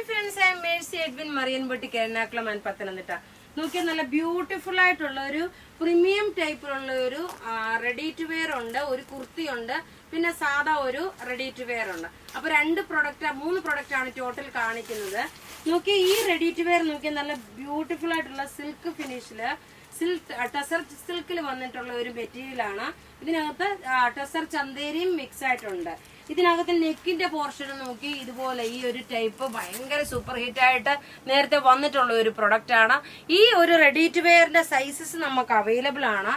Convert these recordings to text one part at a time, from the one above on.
friends, I am Mercy Edwin Marianpatti Kernakulam and Pathanamthitta. നോക്കിയാൽ നല്ല beautiful ആയിട്ടുള്ള ഒരു പ്രീമിയം ടൈപ്പിലുള്ള ഒരു റെഡി ടു വെയർ ഉണ്ട്, ഒരു കുർത്തി ഉണ്ട്, പിന്നെ സാധാ ഒരു റെഡി ടു വെയർ ഉണ്ട്. അപ്പൊ മൂന്ന് പ്രൊഡക്റ്റ് ആണ് ടോട്ടൽ കാണിക്കുന്നത്. നോക്കിയാൽ ഈ റെഡി ടു വെയർ നോക്കിയാൽ നല്ല ബ്യൂട്ടിഫുൾ ആയിട്ടുള്ള സിൽക്ക് ഫിനിഷില് ടസർ സിൽക്കിൽ വന്നിട്ടുള്ള ഒരു മെറ്റീരിയൽ ആണ്. ഇതിനകത്ത് ടസർ ചന്തേരിയും മിക്സ് ആയിട്ടുണ്ട്. ഇതിനകത്ത് നെക്കിന്റെ പോർഷൻ നോക്കി ഇതുപോലെ ഈ ഒരു ടൈപ്പ് ഭയങ്കര സൂപ്പർ ഹിറ്റ് ആയിട്ട് നേരത്തെ വന്നിട്ടുള്ള ഒരു പ്രൊഡക്റ്റ് ആണ്. ഈ ഒരു റെഡി ടു വെയറിന്റെ സൈസസ് നമുക്ക് അവൈലബിൾ ആണ്.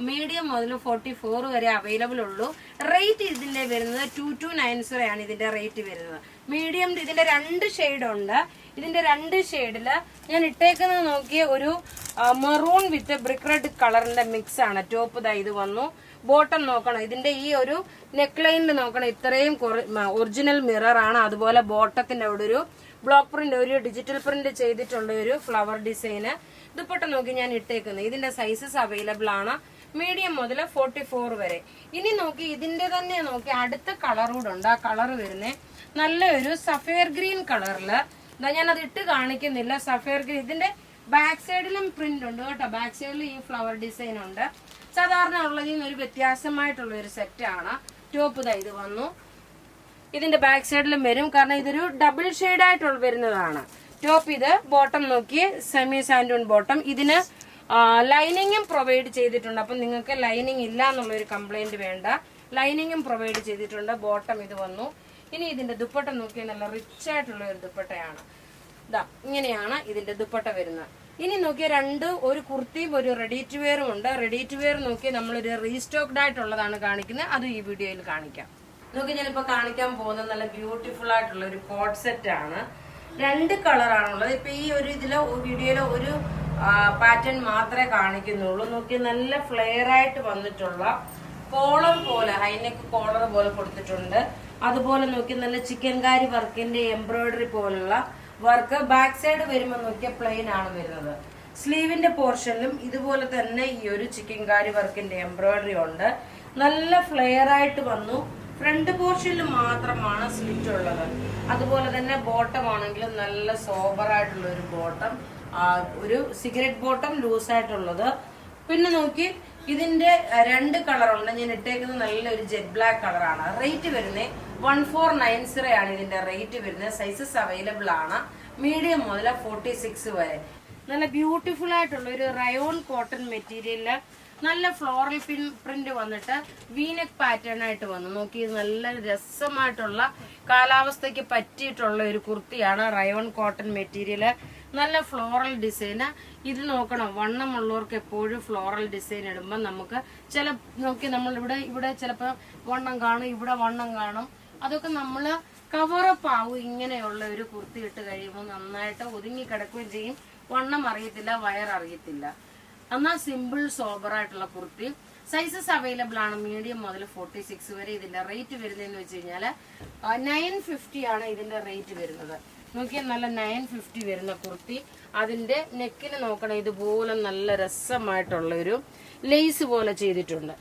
മീഡിയം മുതൽ 44 വരെ അവൈലബിൾ ഉള്ളൂ. റേറ്റ് ഇതിന്റെ വരുന്നത് 2290 ആണ് ഇതിന്റെ റേറ്റ് വരുന്നത്. മീഡിയം ഇതിന്റെ 2 ഷെയ്ഡ് ഉണ്ട്. ഇതിന്റെ 2 ഷെയ്ഡില് ഞാൻ ഇട്ടേക്കുന്നത് നോക്കിയ ഒരു മെറൂൺ വിത്ത് ബ്രിക്ക് റെഡ് കളറിന്റെ മിക്സ് ആണ്. ടോപ്പ് ദാ ഇത് വന്നു. ബോട്ടം നോക്കണം, ഇതിന്റെ ഈ ഒരു നെക്ക് ലൈനിൽ നോക്കണം, ഇത്രയും ഒറിജിനൽ മിറർ ആണ്. അതുപോലെ ബോട്ടത്തിന്റെ അവിടെ ഒരു ബ്ലോക്ക് പ്രിന്റ്, ഒരു ഡിജിറ്റൽ പ്രിന്റ് ചെയ്തിട്ടുള്ള ഒരു ഫ്ലവർ ഡിസൈന്. ദുപ്പട്ട നോക്കി ഞാൻ ഇട്ടേക്കുന്നത്. ഇതിന്റെ സൈസസ് അവൈലബിൾ ആണ് മീഡിയം മുതൽ 44 വരെ. ഇനി നോക്കി ഇതിന്റെ തന്നെ നോക്കി അടുത്ത കളർ കൂടെ ഉണ്ട്. ആ കളർ വരുന്നേ നല്ലൊരു സഫയർ ഗ്രീൻ കളറില്. ഞാൻ അത് ഇട്ട് കാണിക്കുന്നില്ല. സഫയർ ഗ്രീൻ ഇതിന്റെ ബാക്ക് സൈഡിലും പ്രിന്റ് ഉണ്ട് കേട്ടോ. ബാക്ക് സൈഡിൽ ഈ ഫ്ലവർ ഡിസൈൻ ഉണ്ട്. സാധാരണ ഉള്ളതിൽ നിന്ന് ഒരു വ്യത്യാസമായിട്ടുള്ള ഒരു സെറ്റ് ആണ്. ടോപ്പ് ദാ ഇത് വന്നു. ഇതിന്റെ ബാക്ക് സൈഡിലും വരും, കാരണം ഇതൊരു ഡബിൾ ഷെയ്ഡ് ആയിട്ടുള്ള വരുന്നതാണ്. ടോപ്പ് ഇത്, ബോട്ടം നോക്കി സെമി സാൻഡൂൺ ബോട്ടം. ഇതിന് ലൈനിങ്ങും പ്രൊവൈഡ് ചെയ്തിട്ടുണ്ട്. അപ്പം നിങ്ങൾക്ക് ലൈനിങ് ഇല്ല എന്നുള്ള ഒരു കംപ്ലൈന്റ് വേണ്ട, ലൈനിങ്ങും പ്രൊവൈഡ് ചെയ്തിട്ടുണ്ട്. ബോട്ടം ഇത് വന്നു. ഇനി ഇതിന്റെ ദുപ്പട്ട നോക്കിയാൽ നല്ല റിച്ച് ആയിട്ടുള്ള ഒരു ദുപ്പട്ടയാണ്. ഇതാ ഇങ്ങനെയാണ് ഇതിന്റെ ദുപ്പട്ട വരുന്നത്. ഇനി നോക്കിയ ഒരു കുർത്തിയും ഒരു റെഡി ടു വെയറും ഉണ്ട്. റെഡി ടു വെയർ നോക്കി നമ്മളൊരു റീസ്റ്റോക്ഡ് ആയിട്ടുള്ളതാണ് കാണിക്കുന്നത്. അത് ഈ വീഡിയോയിൽ കാണിക്കാം. നോക്കി ഞാനിപ്പോ കാണിക്കാൻ പോകുന്നത് നല്ല ബ്യൂട്ടിഫുൾ ആയിട്ടുള്ള ഒരു കോട്ട് സെറ്റ് ആണ്. 2 കളറാണുള്ളത്. ഇപ്പൊ ഈ ഒരു ഇതിലെ വീഡിയോയിലെ ഒരു പാറ്റേൺ മാത്രമേ കാണിക്കുന്നുള്ളൂ. നോക്കി നല്ല ഫ്ലെയർ ആയിട്ട് വന്നിട്ടുള്ള കോളർ പോലെ, ഹൈനെക്ക് കോളർ പോലെ കൊടുത്തിട്ടുണ്ട്. അതുപോലെ നോക്കി നല്ല ചിക്കൻകാരി വർക്കിന്റെ എംബ്രോയിഡറി പോലുള്ള വർക്ക്. ബാക്ക് സൈഡ് വരുമ്പോൾ നോക്കിയാൽ പ്ലെയിൻ ആണ് വരുന്നത്. സ്ലീവിന്റെ പോർഷനിലും ഇതുപോലെ തന്നെ ഈ ഒരു ചിക്കൻകാരി വർക്കിന്റെ എംബ്രോയിഡറി ഉണ്ട്. നല്ല ഫ്ലെയർ ആയിട്ട് വന്നു. ഫ്രണ്ട് പോർഷനിൽ മാത്രമാണ് സ്ലിറ്റ് ഉള്ളത്. അതുപോലെ തന്നെ ബോട്ടം ആണെങ്കിലും നല്ല സോബർ ആയിട്ടുള്ള ഒരു ബോട്ടം, ഒരു സിഗരറ്റ് ബോട്ടം ലൂസ് ആയിട്ടുള്ളത്. പിന്നെ നോക്കി ഇതിന്റെ 2 കളറുണ്ട്. ഞാൻ ഇട്ടേക്കുന്നത് നല്ലൊരു ജെറ്റ് ബ്ലാക്ക് കളറാണ്. റേറ്റ് വരുന്നത് 1490 ആണ് ഇതിന്റെ റേറ്റ് വരുന്നത്. സൈസസ് അവൈലബിൾ ആണ് മീഡിയം മുതൽ 46 വരെ. നല്ല ബ്യൂട്ടിഫുൾ ആയിട്ടുള്ള ഒരു റയോൺ കോട്ടൺ മെറ്റീരിയലില് നല്ല ഫ്ലോറൽ പ്രിന്റ് വന്നിട്ട് വീനെക്ക് പാറ്റേൺ ആയിട്ട് വന്നു. നോക്കി നല്ല രസമായിട്ടുള്ള കാലാവസ്ഥയ്ക്ക് പറ്റിയിട്ടുള്ള ഒരു കുർത്തിയാണ്. റയോൺ കോട്ടൺ മെറ്റീരിയല്, നല്ല ഫ്ലോറൽ ഡിസൈന്. ഇത് നോക്കണം, വണ്ണമുള്ളവർക്ക് എപ്പോഴും ഫ്ലോറൽ ഡിസൈൻ ഇടുമ്പോൾ നമുക്ക് നോക്കി നമ്മൾ ഇവിടെ ചിലപ്പോൾ വണ്ണം കാണും, ഇവിടെ വണ്ണം കാണും. അതൊക്കെ നമ്മൾ കവറപ്പ് ആവും. ഇങ്ങനെയുള്ള ഒരു കുർത്തി ഇട്ട് കഴിയുമ്പോൾ നന്നായിട്ട് ഒതുങ്ങി കിടക്കുകയും ചെയ്യും. വണ്ണം അറിയത്തില്ല, വയററിയത്തില്ല. എന്നാൽ സിമ്പിൾ സോബർ ആയിട്ടുള്ള കുർത്തി. സൈസസ് അവൈലബിൾ ആണ് മീഡിയം മുതൽ 46 വരെ. ഇതിന്റെ റേറ്റ് വരുന്നതെന്ന് വെച്ച് കഴിഞ്ഞാൽ 950 ആണ് ഇതിന്റെ റേറ്റ് വരുന്നത്. നോക്കിയാൽ നല്ല 950 വരുന്ന കുർത്തി. അതിന്റെ നെക്കിന് നോക്കണം, ഇതുപോലെ നല്ല രസമായിട്ടുള്ള ഒരു ലേസ് പോലെ ചെയ്തിട്ടുണ്ട്.